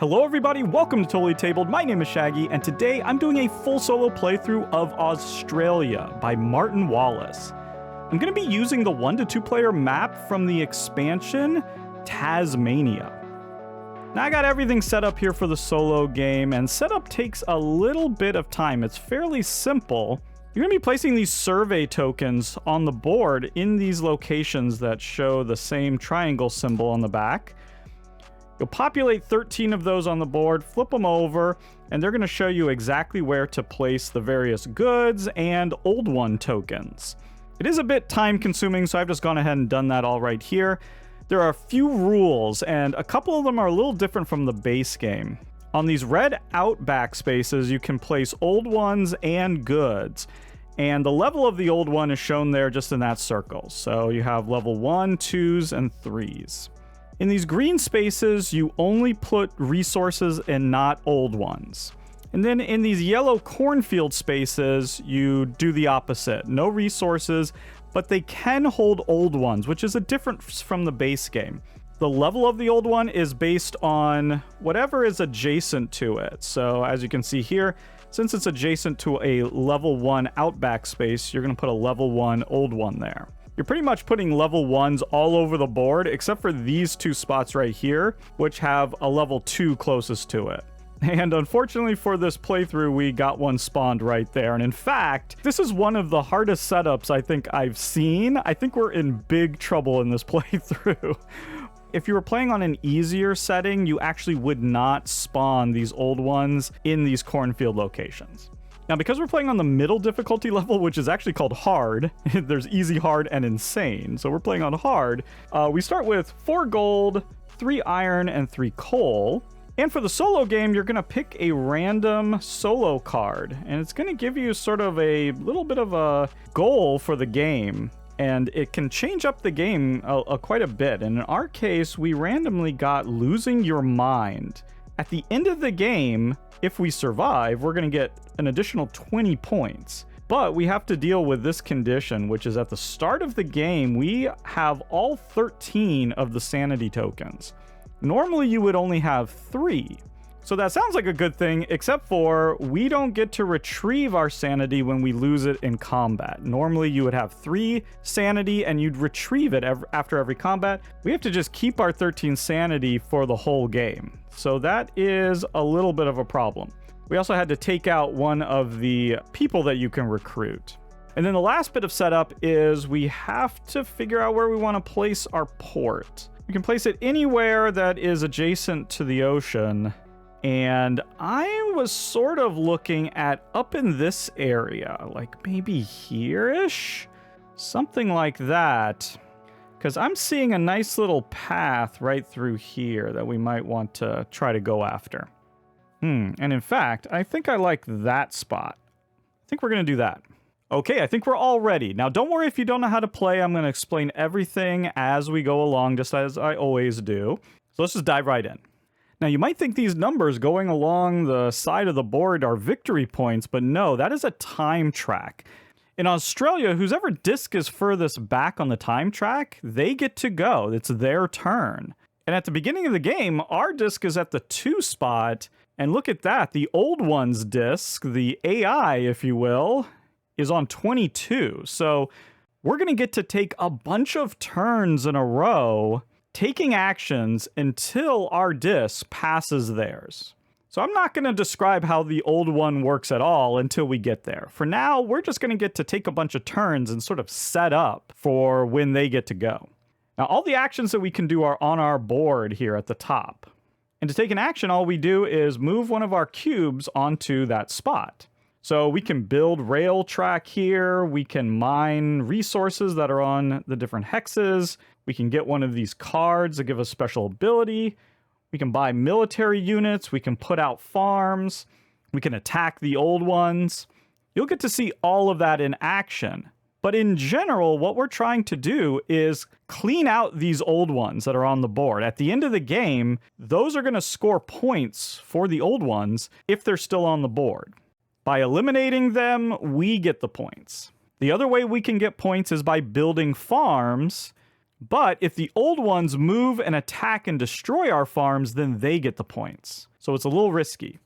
Hello everybody, welcome to Totally Tabled. My name is Shaggy, and today I'm doing a full solo playthrough of Auztralia by Martin Wallace. I'm going to be using the 1 to 2 player map from the expansion Tazmania. Now I got everything set up here for the solo game, and setup takes a little bit of time. It's fairly simple. You're going to be placing these survey tokens on the board in these locations that show the same triangle symbol on the back. You'll populate 13 of those on the board, flip them over, and they're going to show you exactly where to place the various goods and old one tokens. It is a bit time consuming, so I've just gone ahead and done that all right here. There are a few rules, and a couple of them are a little different from the base game. On these red outback spaces, you can place old ones and goods, and the level of the old one is shown there just in that circle. So you have level 1, 2s, and 3s. In these green spaces, you only put resources and not old ones. And then in these yellow cornfield spaces, you do the opposite. No resources, but they can hold old ones, which is a difference from the base game. The level of the old one is based on whatever is adjacent to it. So as you can see here, since it's adjacent to a level 1 outback space, you're going to put a level 1 old one there. You're pretty much putting level 1s all over the board, except for these two spots right here, which have a level 2 closest to it. And unfortunately for this playthrough, we got one spawned right there. And in fact, this is one of the hardest setups I think I've seen. I think we're in big trouble in this playthrough. If you were playing on an easier setting, you actually would not spawn these old ones in these cornfield locations. Now, because we're playing on the middle difficulty level, which is actually called hard, there's easy, hard, and insane. So we're playing on hard. We start with 4 gold, 3 iron, and 3 coal. And for the solo game, you're going to pick a random solo card. And it's going to give you sort of a little bit of a goal for the game. And it can change up the game quite a bit. And in our case, we randomly got losing your mind. At the end of the game, if we survive, we're going to get an additional 20 points. But we have to deal with this condition, which is at the start of the game, we have all 13 of the sanity tokens. Normally, you would only have 3. So that sounds like a good thing, except for we don't get to retrieve our sanity when we lose it in combat. Normally, you would have 3 sanity and you'd retrieve it after every combat. We have to just keep our 13 sanity for the whole game. So that is a little bit of a problem. We also had to take out one of the people that you can recruit. And then the last bit of setup is we have to figure out where we want to place our port. We can place it anywhere that is adjacent to the ocean. And I was sort of looking at up in this area, like maybe here-ish? Something like that. Because I'm seeing a nice little path right through here that we might want to try to go after. And in fact, I think I like that spot. I think we're going to do that. Okay, I think we're all ready. Now, don't worry if you don't know how to play. I'm going to explain everything as we go along, just as I always do. So let's just dive right in. Now, you might think these numbers going along the side of the board are victory points, but no, that is a time track. In Auztralia, whoever disc is furthest back on the time track, they get to go. It's their turn. And at the beginning of the game, our disc is at the 2 spot. And look at that. The old one's disc, the AI, if you will, is on 22. So we're going to get to take a bunch of turns in a row taking actions until our disc passes theirs. So I'm not going to describe how the old one works at all until we get there. For now, we're just going to get to take a bunch of turns and sort of set up for when they get to go. Now, all the actions that we can do are on our board here at the top. And to take an action, all we do is move one of our cubes onto that spot. So we can build rail track here. We can mine resources that are on the different hexes. We can get one of these cards that give us special ability. We can buy military units. We can put out farms. We can attack the old ones. You'll get to see all of that in action. But in general, what we're trying to do is clean out these old ones that are on the board. At the end of the game, those are going to score points for the old ones if they're still on the board. By eliminating them, we get the points. The other way we can get points is by building farms But if the old ones move and attack and destroy our farms, then they get the points. So it's a little risky.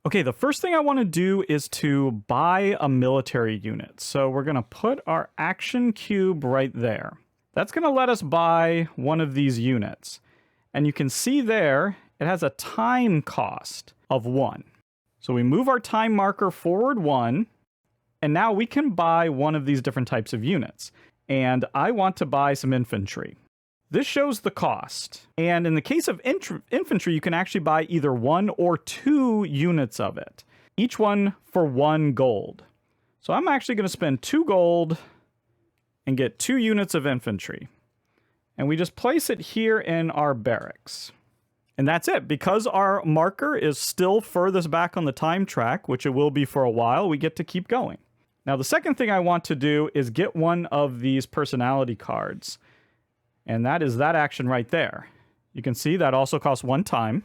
Okay, the first thing I want to do is to buy a military unit. So we're going to put our action cube right there. That's going to let us buy one of these units. And you can see there, it has a time cost of 1. So we move our time marker forward 1, and now we can buy one of these different types of units. And I want to buy some infantry. This shows the cost. And in the case of infantry, you can actually buy either 1 or 2 units of it, each one for 1 gold. So I'm actually going to spend 2 gold and get 2 units of infantry. And we just place it here in our barracks. And that's it. Because our marker is still furthest back on the time track, which it will be for a while, we get to keep going. Now, the second thing I want to do is get one of these personality cards. And that is that action right there. You can see that also costs 1 time.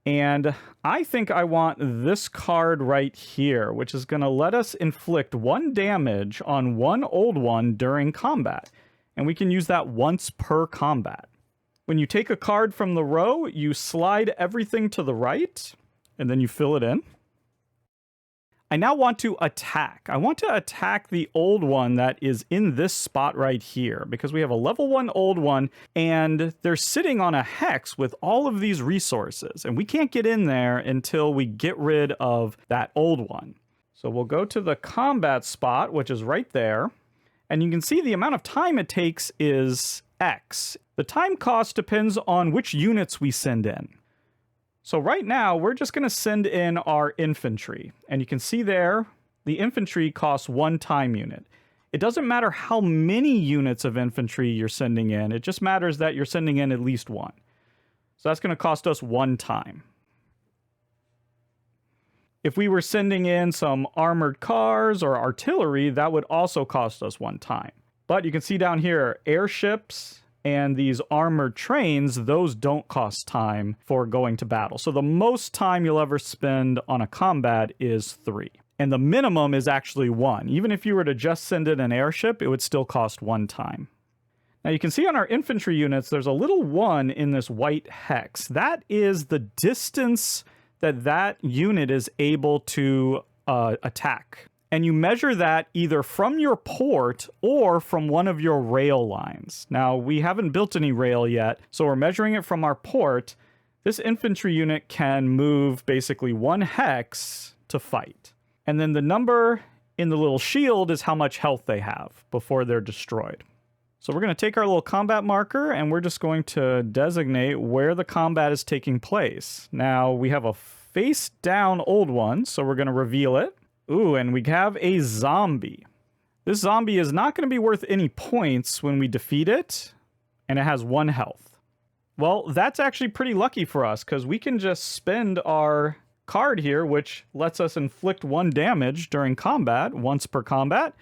And I think I want this card right here, which is going to let us inflict 1 damage on 1 old one during combat. And we can use that once per combat. When you take a card from the row, you slide everything to the right, and then you fill it in. I now want to attack. I want to attack the old one that is in this spot right here, because we have a level 1 old one, and they're sitting on a hex with all of these resources, and we can't get in there until we get rid of that old one. So we'll go to the combat spot, which is right there, and you can see the amount of time it takes is X. The time cost depends on which units we send in. So right now, we're just going to send in our infantry. And you can see there, the infantry costs 1 time unit. It doesn't matter how many units of infantry you're sending in. It just matters that you're sending in at least 1. So that's going to cost us 1 time. If we were sending in some armored cars or artillery, that would also cost us 1 time. But you can see down here, airships and these armored trains, those don't cost time for going to battle. So the most time you'll ever spend on a combat is 3. And the minimum is actually 1. Even if you were to just send in an airship, it would still cost 1 time. Now you can see on our infantry units, there's a little 1 in this white hex. That is the distance that that unit is able to attack. And you measure that either from your port or from one of your rail lines. Now, we haven't built any rail yet, so we're measuring it from our port. This infantry unit can move basically 1 hex to fight. And then the number in the little shield is how much health they have before they're destroyed. So we're going to take our little combat marker, and we're just going to designate where the combat is taking place. Now, we have a face-down old one, so we're going to reveal it. Ooh, and we have a zombie. This zombie is not going to be worth any points when we defeat it, and it has 1 health. Well, that's actually pretty lucky for us, because we can just spend our card here, which lets us inflict 1 damage during combat, once per combat,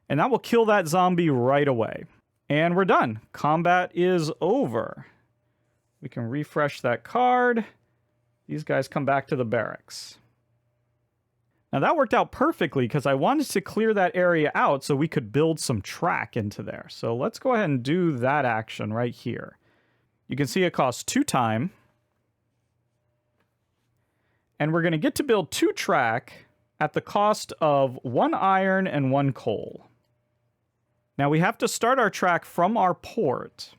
and that will kill that zombie right away. And we're done. Combat is over. We can refresh that card. These guys come back to the barracks. Now that worked out perfectly because I wanted to clear that area out so we could build some track into there. So let's go ahead and do that action right here. You can see it costs 2 time. And we're going to get to build 2 track at the cost of 1 iron and 1 coal. Now we have to start our track from our port.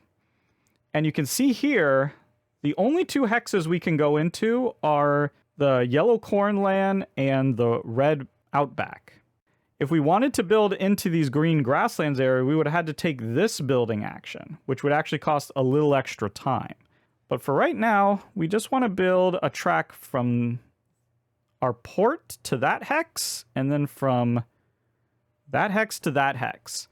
And you can see here, the only 2 hexes we can go into are the yellow cornland and the red outback. If we wanted to build into these green grasslands area, we would have had to take this building action, which would actually cost a little extra time. But for right now, we just want to build a track from our port to that hex, and then from that hex to that hex.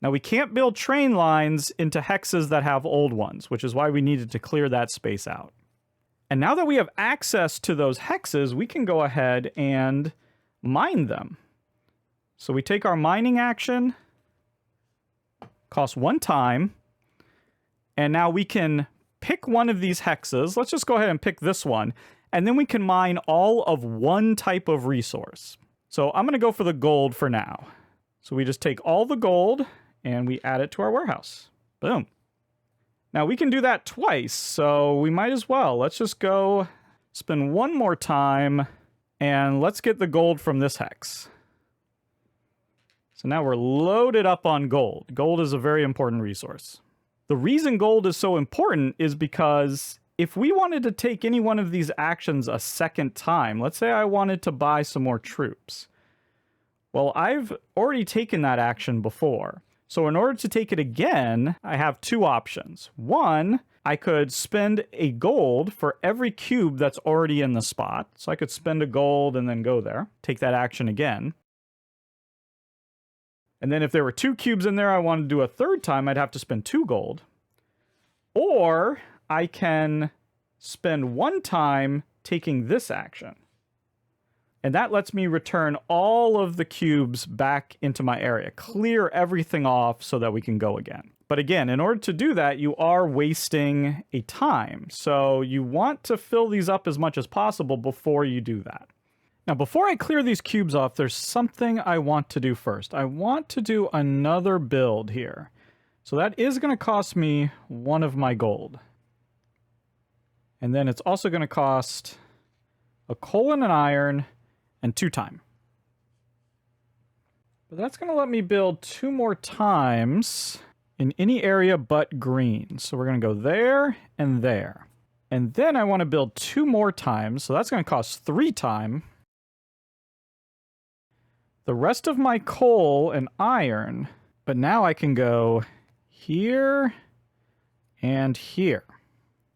Now we can't build train lines into hexes that have old ones, which is why we needed to clear that space out. And now that we have access to those hexes, we can go ahead and mine them. So we take our mining action, costs 1 time, and now we can pick one of these hexes. Let's just go ahead and pick this one, and then we can mine all of 1 type of resource. So I'm going to go for the gold for now. So we just take all the gold, and we add it to our warehouse. Boom. Now we can do that twice, so we might as well. Let's just go spend one more time, and let's get the gold from this hex. So now we're loaded up on gold. Gold is a very important resource. The reason gold is so important is because if we wanted to take any one of these actions a second time, let's say I wanted to buy some more troops. Well, I've already taken that action before. So in order to take it again, I have two options. One, I could spend a gold for every cube that's already in the spot. So I could spend a gold and then go there, take that action again. And then if there were 2 cubes in there I wanted to do a third time, I'd have to spend 2 gold. Or I can spend 1 time taking this action. And that lets me return all of the cubes back into my area. Clear everything off so that we can go again. But again, in order to do that, you are wasting a time. So you want to fill these up as much as possible before you do that. Now, before I clear these cubes off, there's something I want to do first. I want to do another build here. So that is going to cost me 1 of my gold. And then it's also going to cost a coal and an iron and 2 time. But that's going to let me build 2 more times in any area but green. So we're going to go there and there. And then I want to build 2 more times. So that's going to cost 3 time. The rest of my coal and iron. But now I can go here and here.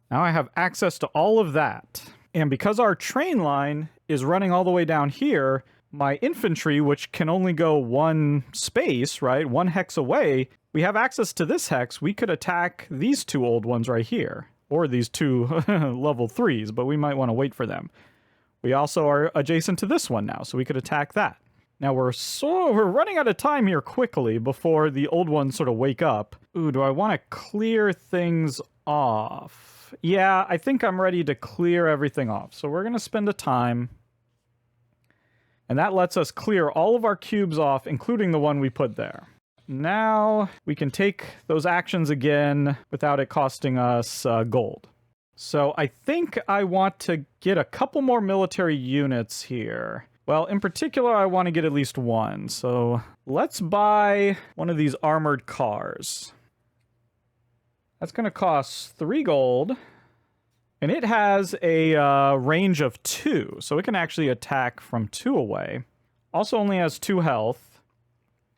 Now I have access to all of that. And because our train line is running all the way down here, my infantry, which can only go 1 space, right, 1 hex away, we have access to this hex. We could attack these 2 old ones right here, or these 2 level 3s, but we might want to wait for them. We also are adjacent to this one now, so we could attack that. Now we're running out of time here quickly before the old ones sort of wake up. Ooh, do I want to clear things off? Yeah, I think I'm ready to clear everything off. So we're going to spend a time. And that lets us clear all of our cubes off, including the one we put there. Now we can take those actions again without it costing us gold. So I think I want to get a couple more military units here. Well, in particular, I want to get at least 1. So let's buy one of these armored cars. That's going to cost 3 gold. And it has a range of 2. So it can actually attack from 2 away. Also only has 2 health.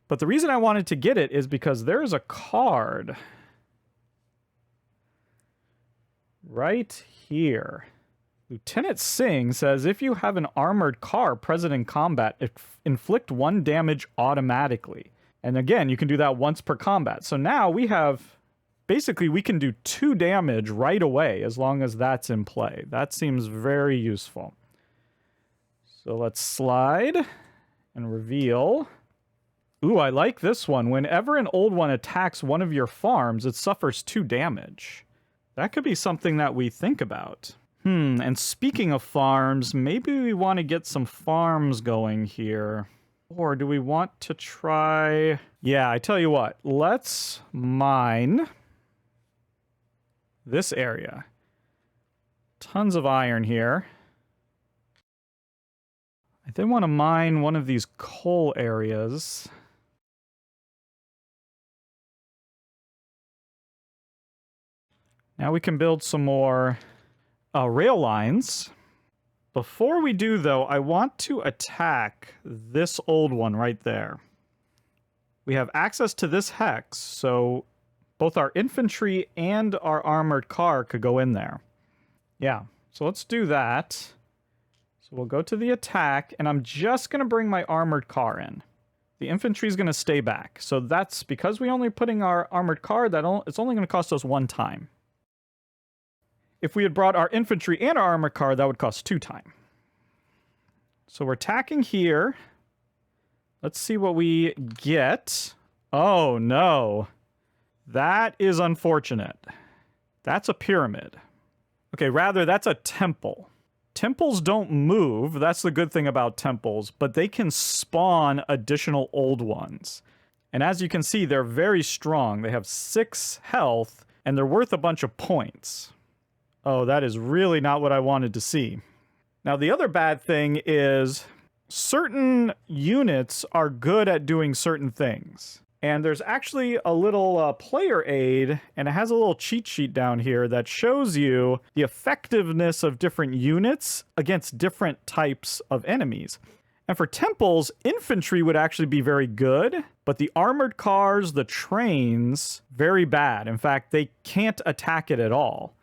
But the reason I wanted to get it is because there's a card right here. Lieutenant Singh says, if you have an armored car present in combat, inflict 1 damage automatically. And again, you can do that once per combat. So now we have, basically we can do 2 damage right away as long as that's in play. That seems very useful. So let's slide and reveal. Ooh, I like this one. Whenever an old one attacks one of your farms, it suffers 2 damage. That could be something that we think about. And speaking of farms, maybe we want to get some farms going here. Or do we want to try... Yeah, I tell you what. Let's mine this area. Tons of iron here. I then want to mine one of these coal areas. Now we can build some more rail lines. Before we do, though, I want to attack this old one right there. We have access to this hex, so both our infantry and our armored car could go in there. Yeah, so let's do that. So we'll go to the attack, and I'm just going to bring my armored car in. The infantry is going to stay back. So that's because we only putting our armored car, it's only going to cost us 1 time. If we had brought our infantry and our armored car, that would cost 2 time. So we're attacking here. Let's see what we get. Oh, no. That is unfortunate. That's a pyramid. Okay, rather, that's a temple. Temples don't move. That's the good thing about temples, but they can spawn additional old ones. And as you can see, they're very strong. They have 6 health, and they're worth a bunch of points. Oh, that is really not what I wanted to see. Now, the other bad thing is certain units are good at doing certain things. And there's actually a little player aid, and it has a little cheat sheet down here that shows you the effectiveness of different units against different types of enemies. And for temples, infantry would actually be very good, but the armored cars, the trains, very bad. In fact, they can't attack it at all.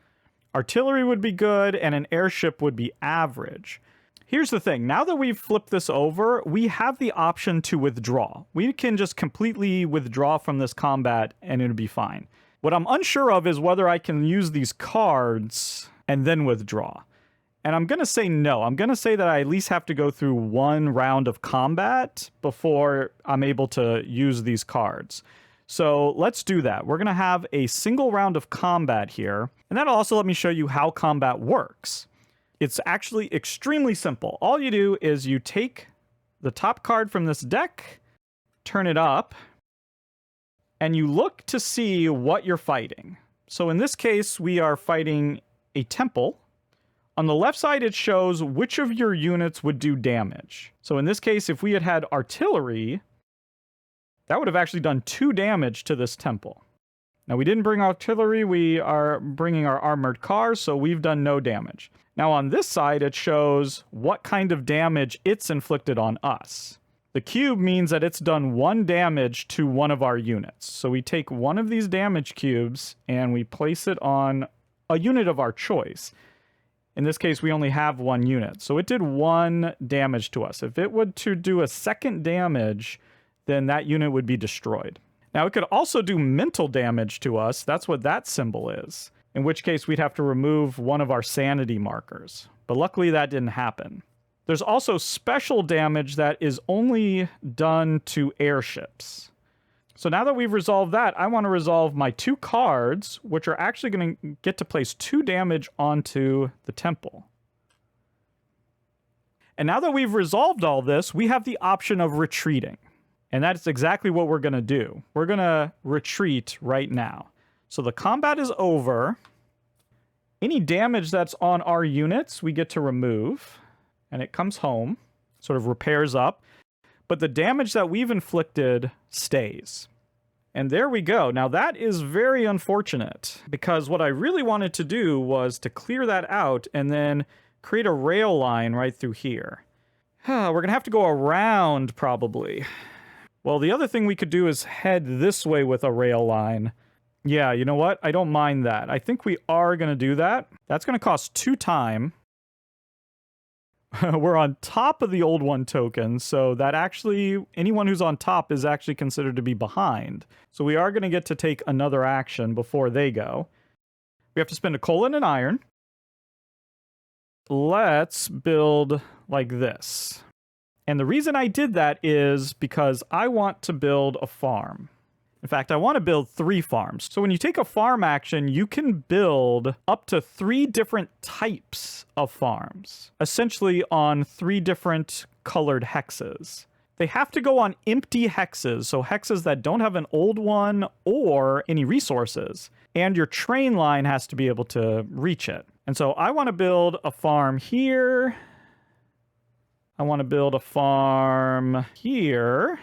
Artillery would be good, and an airship would be average. Here's the thing. Now that we've flipped this over, we have the option to withdraw. We can just completely withdraw from this combat, and it'll be fine. What I'm unsure of is whether I can use these cards and then withdraw. And I'm going to say no. I'm going to say that I at least have to go through 1 round of combat before I'm able to use these cards. So let's do that. We're going to have a single round of combat here. And that'll also let me show you how combat works. It's actually extremely simple. All you do is you take the top card from this deck, turn it up, and you look to see what you're fighting. So in this case, we are fighting a temple. On the left side, it shows which of your units would do damage. So in this case, if we had had artillery, that would have actually done 2 damage to this temple. Now, we didn't bring artillery. We are bringing our armored cars, so we've done no damage. Now, on this side, it shows what kind of damage it's inflicted on us. The cube means that it's done 1 damage to one of our units. So we take one of these damage cubes and we place it on a unit of our choice. In this case, we only have 1 unit. So it did 1 damage to us. If it were to do a second damage, then that unit would be destroyed. Now, it could also do mental damage to us. That's what that symbol is. In which case, we'd have to remove one of our sanity markers. But luckily, that didn't happen. There's also special damage that is only done to airships. So now that we've resolved that, I want to resolve my 2 cards, which are actually going to get to place 2 damage onto the temple. And now that we've resolved all this, we have the option of retreating. And that's exactly what we're going to do. We're going to retreat right now. So the combat is over. Any damage that's on our units, we get to remove. And it comes home, sort of repairs up. But the damage that we've inflicted stays. And there we go. Now that is very unfortunate, because what I really wanted to do was to clear that out and then create a rail line right through here. We're going to have to go around, probably. Well, the other thing we could do is head this way with a rail line. Yeah, you know what? I don't mind that. I think we are going to do that. That's going to cost 2 time. We're on top of the old 1 token, so that actually, anyone who's on top is actually considered to be behind. So we are going to get to take another action before they go. We have to spend a coal and an iron. Let's build like this. And the reason I did that is because I want to build a farm. In fact, I want to build 3 farms. So when you take a farm action, you can build up to 3 different types of farms, essentially on 3 different colored hexes. They have to go on empty hexes, so hexes that don't have an old one or any resources. And your train line has to be able to reach it. And so I want to build a farm here. I want to build a farm here.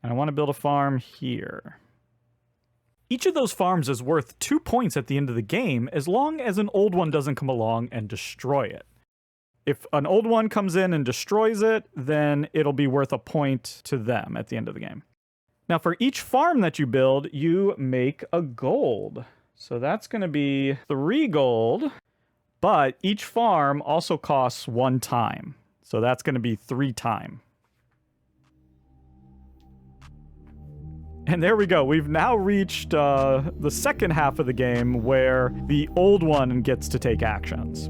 And I want to build a farm here. Each of those farms is worth 2 points at the end of the game, as long as an old one doesn't come along and destroy it. If an old one comes in and destroys it, then it'll be worth a point to them at the end of the game. Now, for each farm that you build, you make a gold. So that's going to be 3 gold, but each farm also costs 1 time. So that's going to be 3 time. And there we go. We've now reached the second half of the game where the old one gets to take actions.